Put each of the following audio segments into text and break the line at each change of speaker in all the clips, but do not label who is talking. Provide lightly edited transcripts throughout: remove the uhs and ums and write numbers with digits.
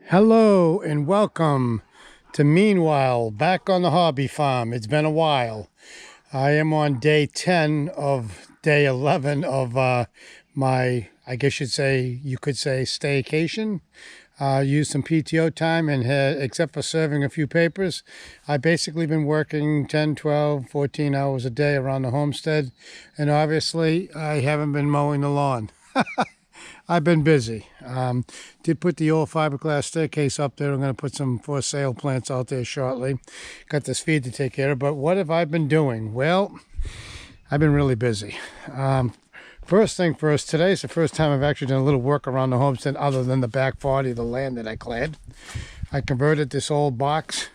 Hello and welcome to Meanwhile Back on the Hobby Farm. It's been a while. I am on day 10 of day 11 of my, I guess you could say staycation. Used some PTO time and except for serving a few papers, I've basically been working 10, 12, 14 hours a day around the homestead. And obviously I haven't been mowing the lawn. I've been busy. Did put the old fiberglass staircase up there. I'm going to put some for sale plants out there shortly. Got this feed to take care of. But what have I been doing? Well, I've been really busy. First thing first, today's the first time I've actually done a little work around the homestead other than the back 40, the land that I cleared. I converted this old box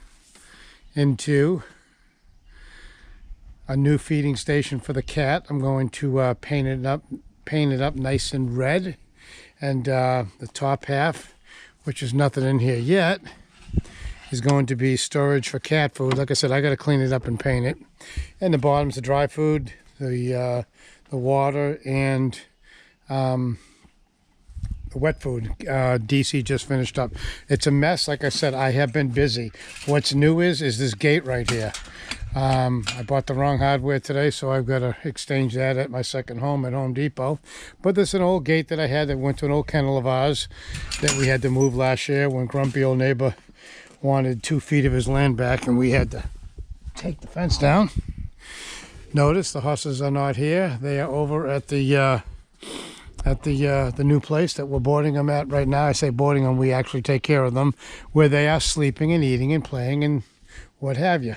into a new feeding station for the cat. I'm going to paint it up nice and red. And the top half, which is nothing in here yet, is going to be storage for cat food. Like I said, I got to clean it up and paint it. And the bottom's the dry food, the water, and the wet food. DC just finished up. It's a mess. Like I said, I have been busy. What's new is this gate right here. I bought the wrong hardware today, so I've got to exchange that at my second home at Home Depot. But this is an old gate that I had that went to an old kennel of ours that we had to move last year when grumpy old neighbor wanted 2 feet of his land back, and we had to take the fence down. Notice the horses are not here. They are over at the new place that we're boarding them at right now. I say boarding them, we actually take care of them, where they are sleeping and eating and playing and what have you.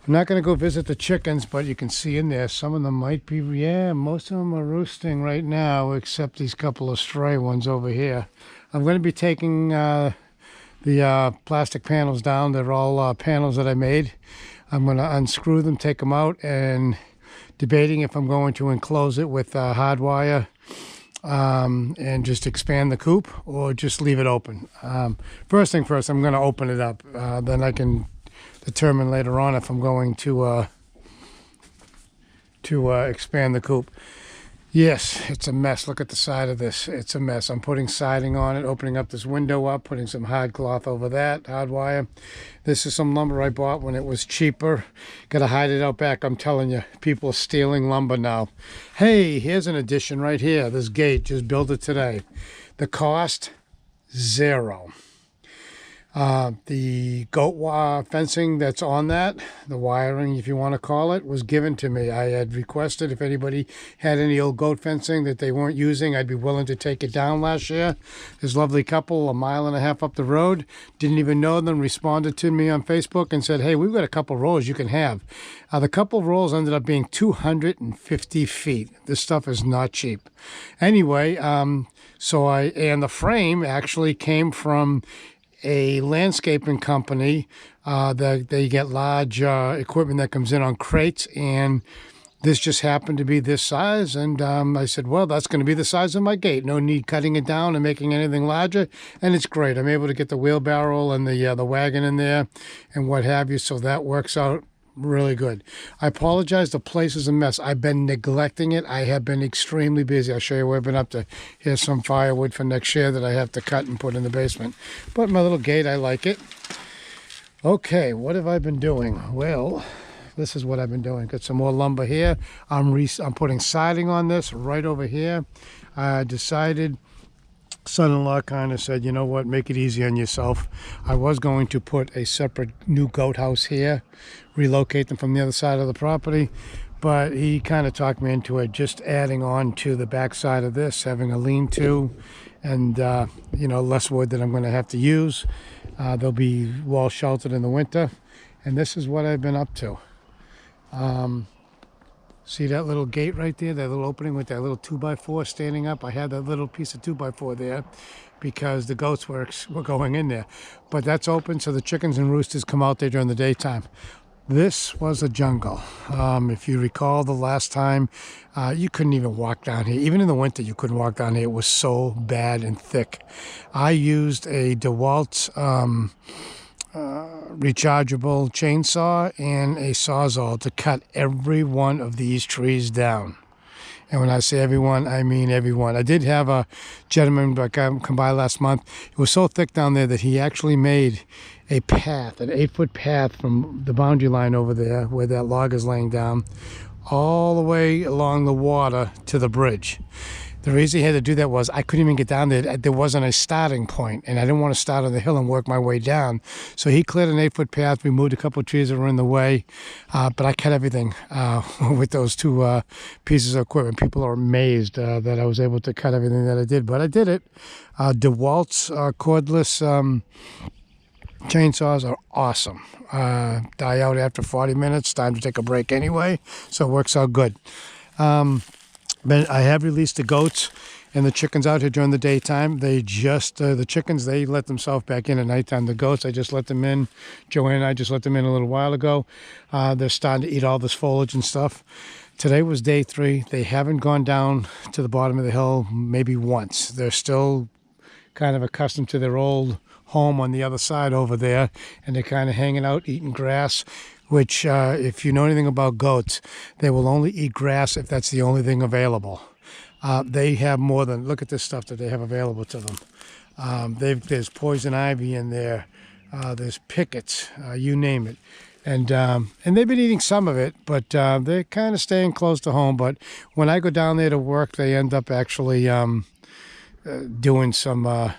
I'm not going to go visit the chickens, but you can see in there some of them might be, yeah, most of them are roosting right now, except these couple of stray ones over here. I'm going to be taking the plastic panels down. They're all panels that I made. I'm going to unscrew them, take them out, and debating if I'm going to enclose it with hardwire and just expand the coop or just leave it open. First thing first, I'm going to open it up. Then I can determine later on if I'm going to expand the coop. Yes, it's a mess. Look at the side of this. It's a mess. I'm putting siding on it, opening up this window up, putting some hard cloth over that, hard wire. This is some lumber I bought when it was cheaper. Got to hide it out back. I'm telling you, people are stealing lumber now. Hey, here's an addition right here. This gate, just built it today. The cost, $0. The goat wire fencing that's on that, the wiring, if you want to call it, was given to me. I had requested if anybody had any old goat fencing that they weren't using, I'd be willing to take it down last year. This lovely couple, 1.5 miles up the road, didn't even know them, responded to me on Facebook and said, hey, we've got a couple rolls you can have. The couple rolls ended up being 250 feet. This stuff is not cheap. Anyway, and the frame actually came from a landscaping company that they get large equipment that comes in on crates, and this just happened to be this size, and I said, well, that's going to be the size of my gate. No need cutting it down and making anything larger, and it's great. I'm able to get the wheelbarrow and the wagon in there and what have you, so that works out really good. I apologize, the place is a mess. I've been neglecting it. I have been extremely busy. I'll show you where I've been up to. Here's some firewood for next year that I have to cut and put in the basement. But my little gate, I like it. Okay, what have I been doing? Well, this is what I've been doing. Got some more lumber here. I'm putting siding on this right over here. I decided, son-in-law kind of said, you know what, make it easy on yourself. I was going to put a separate new goat house here, relocate them from the other side of the property, but he kind of talked me into it, just adding on to the back side of this, having a lean-to and less wood that I'm going to have to use. They'll be well sheltered in the winter, and this is what I've been up to. See that little gate right there, that little opening with that little 2x4 standing up? I had that little piece of 2x4 there because the goats were going in there. But that's open, so the chickens and roosters come out there during the daytime. This was a jungle. If you recall the last time, you couldn't even walk down here. Even in the winter, you couldn't walk down here. It was so bad and thick. I used a DeWalt rechargeable chainsaw and a Sawzall to cut every one of these trees down. And when I say everyone, I mean everyone. I did have a gentleman come by last month. It was so thick down there that he actually made a path, an 8-foot path from the boundary line over there where that log is laying down, all the way along the water to the bridge. The reason he had to do that was I couldn't even get down there. There wasn't a starting point, and I didn't want to start on the hill and work my way down. So he cleared an 8-foot path, removed a couple of trees that were in the way, but I cut everything with those two pieces of equipment. People are amazed that I was able to cut everything that I did, but I did it. DeWalt's cordless chainsaws are awesome. Die out after 40 minutes. Time to take a break anyway, so it works out good. But I have released the goats and the chickens out here during the daytime. They just, the chickens, they let themselves back in at nighttime. The goats, I just let them in. Joanne and I just let them in a little while ago. They're starting to eat all this foliage and stuff. Today was day 3. They haven't gone down to the bottom of the hill maybe once. They're still kind of accustomed to their old home on the other side over there, and they're kind of hanging out, eating grass, which if you know anything about goats, they will only eat grass if that's the only thing available. They have more than, look at this stuff that they have available to them. There's poison ivy in there, there's pickets, you name it. And they've been eating some of it, but they're kind of staying close to home. But when I go down there to work, they end up actually doing some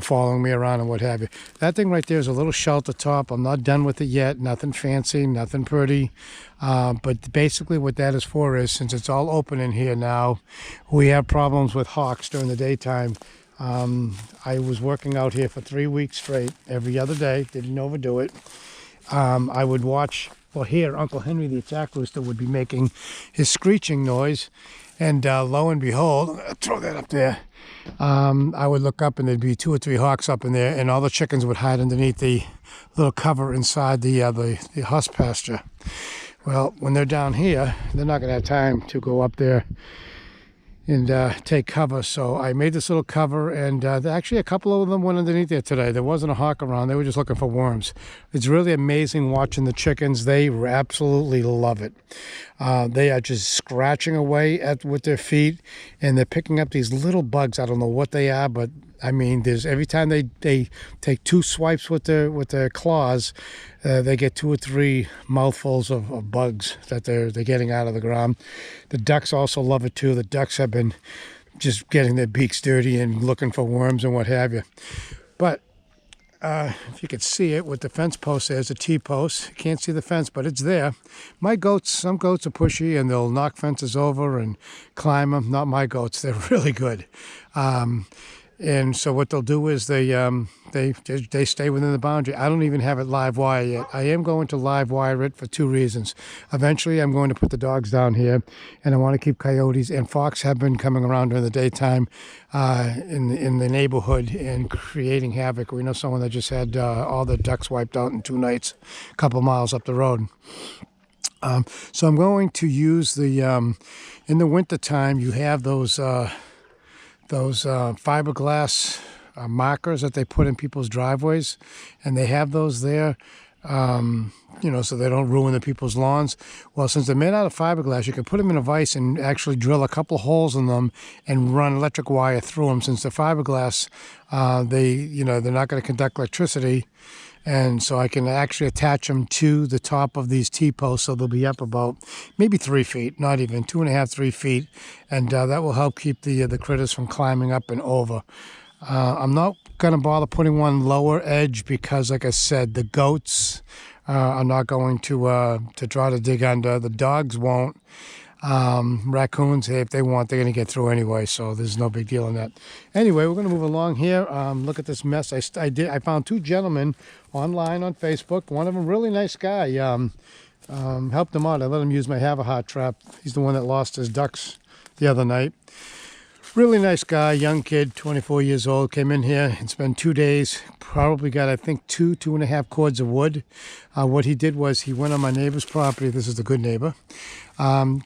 following me around and what have you. That thing right there is a little shelter top. I'm not done with it yet. Nothing fancy, nothing pretty. But basically what that is for is, since it's all open in here now, we have problems with hawks during the daytime. I was working out here for 3 weeks straight, every other day. Didn't overdo it. I would watch, or hear Uncle Henry the attack rooster would be making his screeching noise. And lo and behold, I'm going to throw that up there. I would look up and there'd be 2 or 3 hawks up in there, and all the chickens would hide underneath the little cover inside the husk pasture. Well, when they're down here, they're not going to have time to go up there and take cover. So I made this little cover, and actually a couple of them went underneath there today. There wasn't a hawk around. They were just looking for worms. It's really amazing watching the chickens. They absolutely love it. They are just scratching away with their feet, and they're picking up these little bugs. I don't know what they are, but I mean, there's every time they take 2 swipes with their claws, they get 2 or 3 mouthfuls of bugs that they're getting out of the ground. The ducks also love it too. The ducks have been just getting their beaks dirty and looking for worms and what have you. But if you could see it with the fence post, there's a T-post. You can't see the fence, but it's there. My goats, some goats are pushy and they'll knock fences over and climb them. Not my goats. They're really good. And so what they'll do is they stay within the boundary. I don't even have it live wire yet. I am going to live wire it for 2 reasons. Eventually, I'm going to put the dogs down here, and I want to keep coyotes and fox have been coming around during the daytime in the neighborhood and creating havoc. We know someone that just had all the ducks wiped out in 2 nights, a couple miles up the road. So I'm going to use the in the wintertime, you have those fiberglass markers that they put in people's driveways, and they have those there, so they don't ruin the people's lawns. Well, since they're made out of fiberglass, you can put them in a vise and actually drill a couple holes in them and run electric wire through them. Since they're fiberglass, they're not going to conduct electricity. And so I can actually attach them to the top of these T-posts, so they'll be up about maybe 3 feet, not even 2.5, 3 feet, and that will help keep the critters from climbing up and over. I'm not going to bother putting one lower edge because, like I said, the goats are not going to try to dig under. The dogs won't. Raccoons, hey, if they want, they're going to get through anyway, so there's no big deal in that. Anyway, we're going to move along here. Look at this mess. I found 2 gentlemen online on Facebook. One of them, really nice guy, helped him out. I let him use my have-a-heart trap. He's the one that lost his ducks the other night. Really nice guy, young kid, 24 years old, came in here and spent 2 days, probably got, I think, 2.5 cords of wood. What he did was he went on my neighbor's property. This is the good neighbor.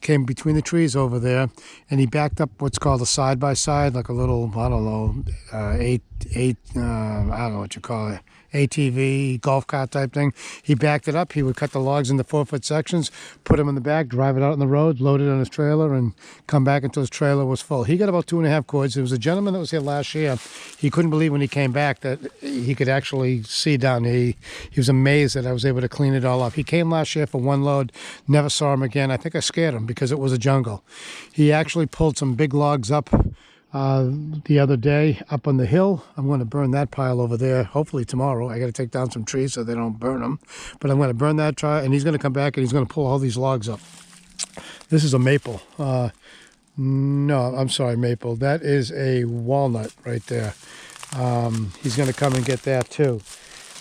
came between the trees over there, and he backed up what's called a side-by-side, like a little, I don't know, I don't know what you call it, ATV, golf cart type thing. He backed it up. He would cut the logs into 4-foot sections, put them in the back, drive it out on the road, load it on his trailer, and come back until his trailer was full. He got about 2.5 cords. There was a gentleman that was here last year. He couldn't believe when he came back that he could actually see down there. He was amazed that I was able to clean it all up. He came last year for one load, never saw him again. I think I scared him because it was a jungle. He actually pulled some big logs up the other day up on the hill. I'm going to burn that pile over there hopefully tomorrow. I got to take down some trees so they don't burn them, but I'm going to burn that tree, and he's going to come back and he's going to pull all these logs up. This is a maple. No, I'm sorry, maple. That is a walnut right there. He's going to come and get that too.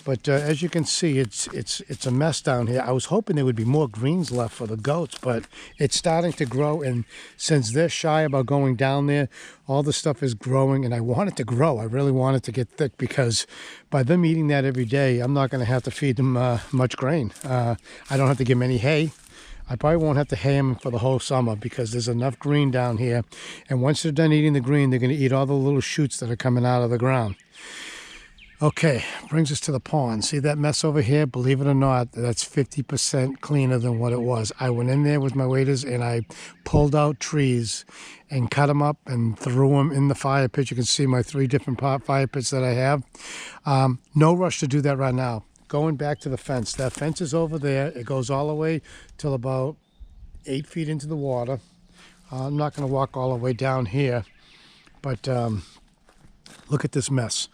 But as you can see, it's a mess down here. I was hoping there would be more greens left for the goats, but it's starting to grow. And since they're shy about going down there, all the stuff is growing. And I want it to grow. I really want it to get thick, because by them eating that every day, I'm not going to have to feed them much grain. I don't have to give them any hay. I probably won't have to hay them for the whole summer, because there's enough green down here. And once they're done eating the green, they're going to eat all the little shoots that are coming out of the ground. Okay, brings us to the pond. See that mess over here? Believe it or not, that's 50% cleaner than what it was. I went in there with my waders and I pulled out trees and cut them up and threw them in the fire pit. You can see my 3 different fire pits that I have. No rush to do that right now. Going back to the fence. That fence is over there. It goes all the way till about 8 feet into the water. I'm not going to walk all the way down here, but look at this mess.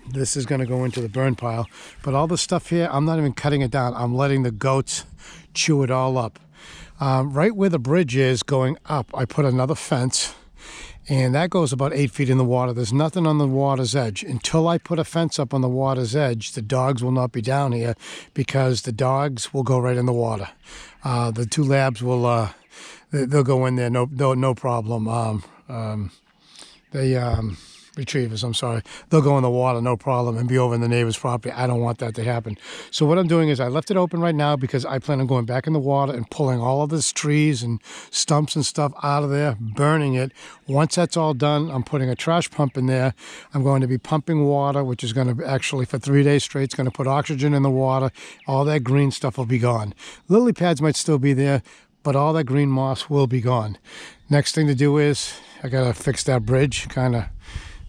This is going to go into the burn pile. But all the stuff here, I'm not even cutting it down. I'm letting the goats chew it all up. Right where the bridge is going up, I put another fence. And that goes about 8 feet in the water. There's nothing on the water's edge. Until I put a fence up on the water's edge, the dogs will not be down here, because the dogs will go right in the water. The 2 labs will, they'll go in there, no problem. Retrievers, I'm sorry. They'll go in the water, no problem, and be over in the neighbor's property. I don't want that to happen. So what I'm doing is I left it open right now, because I plan on going back in the water and pulling all of this trees and stumps and stuff out of there, burning it. Once that's all done, I'm putting a trash pump in there. I'm going to be pumping water, which is going to actually, for 3 days straight, it's going to put oxygen in the water. All that green stuff will be gone. Lily pads might still be there, but all that green moss will be gone. Next thing to do is I got to fix that bridge. Kind of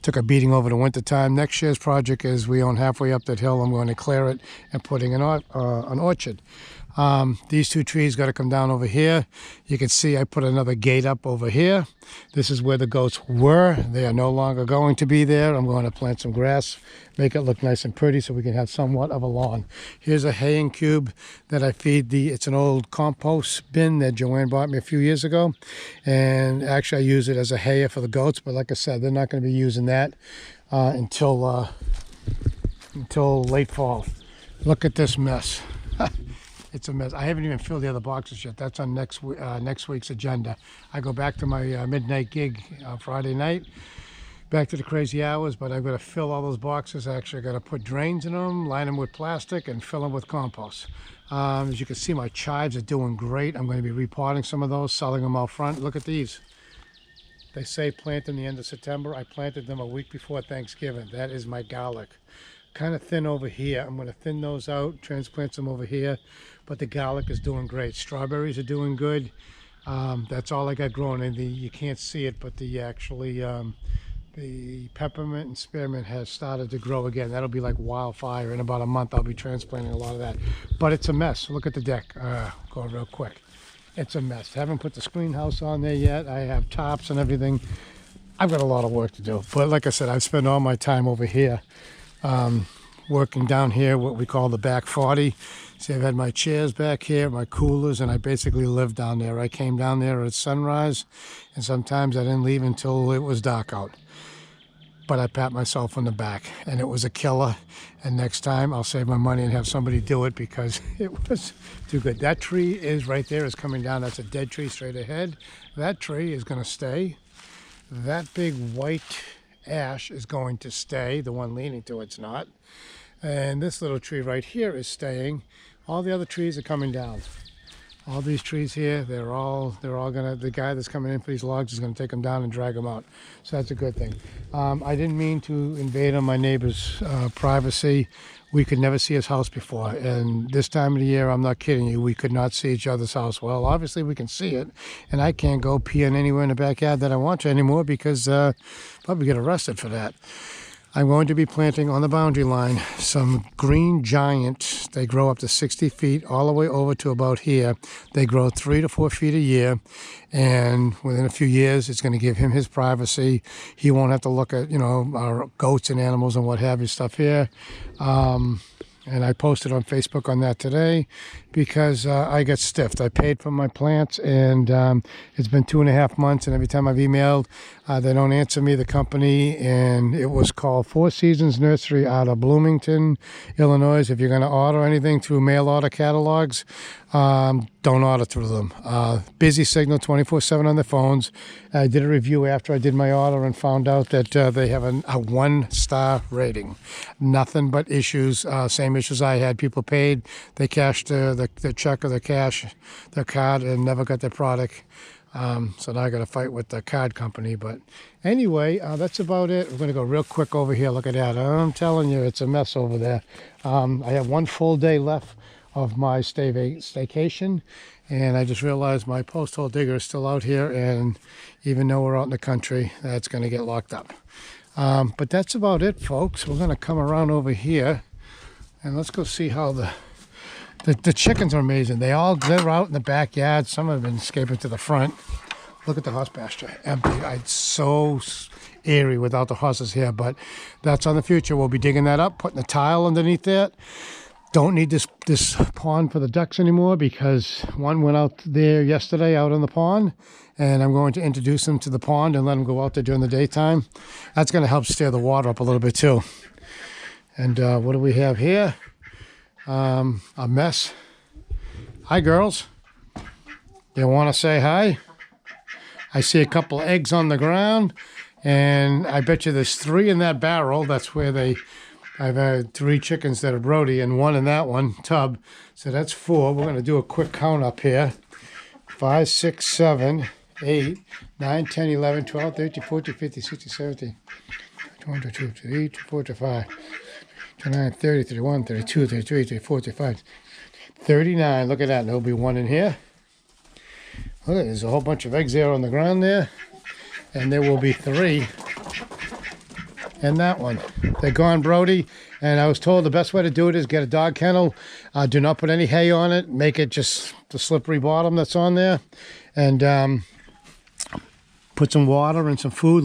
took a beating over the winter time. Next year's project is, we own halfway up that hill. I'm going to clear it and putting an orchard. These 2 trees got to come down over here. You can see I put another gate up over here. This is where the goats were. They are no longer going to be there. I'm going to plant some grass, make it look nice and pretty, so we can have somewhat of a lawn. Here's a haying cube that I feed it's an old compost bin that Joanne bought me a few years ago. And actually I use it as a hayer for the goats, but like I said, they're not going to be using that until late fall. Look at this mess. It's a mess. I haven't even filled the other boxes yet. That's on next week's agenda. I go back to my midnight gig Friday night, back to the crazy hours, but I've got to fill all those boxes. Actually, I've got to put drains in them, line them with plastic, and fill them with compost. As you can see, my chives are doing great. I'm going to be repotting some of those, selling them out front. Look at these. They say plant in the end of September. I planted them a week before Thanksgiving. That is my garlic. Kind of thin over here. I'm going to thin those out, transplant some over here, but the garlic is doing great. Strawberries are doing good. That's all I got growing. And you can't see it, but the peppermint and spearmint has started to grow again. That'll be like wildfire. In about a month, I'll be transplanting a lot of that. But it's a mess. Look at the deck. Go real quick. It's a mess. Haven't put the screen house on there yet. I have tops and everything. I've got a lot of work to do. But like I said, I've spent all my time over here. Working down here, what we call the back 40. See, I've had my chairs back here, my coolers, and I basically live down there. I came down there at sunrise, and sometimes I didn't leave until it was dark out. But I pat myself on the back, and it was a killer. And next time, I'll save my money and have somebody do it, because it was too good. That tree is right there, is coming down. That's a dead tree straight ahead. That tree is going to stay. That big white ash is going to stay. The one leaning to it's not. And this little tree right here is staying. All the other trees are coming down. All these trees here, they're all gonna, the guy that's coming in for these logs is gonna take them down and drag them out. So that's a good thing. I didn't mean to invade on my neighbor's privacy. We could never see his house before. And this time of the year, I'm not kidding you, we could not see each other's house. Well, obviously we can see it. And I can't go peeing anywhere in the backyard that I want to anymore because probably get arrested for that. I'm going to be planting on the boundary line some green giant. They grow up to 60 feet all the way over to about here. They grow 3 to 4 feet a year, and within a few years it's going to give him his privacy. He won't have to look at, you know, our goats and animals and what have you stuff here. And I posted on Facebook on that today because I got stiffed. I paid for my plants, and it's been 2.5 months, and every time I've emailed, they don't answer me, the company, and it was called Four Seasons Nursery out of Bloomington, Illinois. If you're going to order anything through mail order catalogs, don't order through them. Busy signal 24/7 on their phones. I did a review after I did my order and found out that they have a 1-star rating. Nothing but issues, same issues I had. People paid, they cashed the check or the cash, their card, and never got their product. So now I got to fight with the card company. But anyway, that's about it. We're going to go real quick over here. Look at that. I'm telling you, it's a mess over there. I have 1 full day left of my staycation, and I just realized my post hole digger is still out here, and even though we're out in the country, that's going to get locked up. But that's about it, folks. We're going to come around over here, and let's go see how the chickens are amazing. They're out in the backyard. Some have been escaping to the front. Look at the horse pasture, empty. It's so eerie without the horses here, but that's on the future. We'll be digging that up, putting a tile underneath that. Don't need this pond for the ducks anymore because one went out there yesterday out on the pond, and I'm going to introduce them to the pond and let them go out there during the daytime. That's going to help stir the water up a little bit too. And what do we have here? A mess. Hi, girls. They want to say hi. I see a couple of eggs on the ground, and I bet you there's 3 in that barrel. That's where I've had 3 chickens that are Brody and 1 in that one tub. So that's 4. We're going to do a quick count up here. 5, 6, 7, 8, 9, 10, 11, 12, 13, 14, 15, 16, 17, 22, 23, 24, 25, 29, 30, 31, 32, 33, 34, 35, 39. Look at that. There'll be 1 in here. Look, there's a whole bunch of eggs there on the ground there. And there will be 3 in that one. They're gone, Brody. And I was told the best way to do it is get a dog kennel. Do not put any hay on it. Make it just the slippery bottom that's on there. And put some water and some food.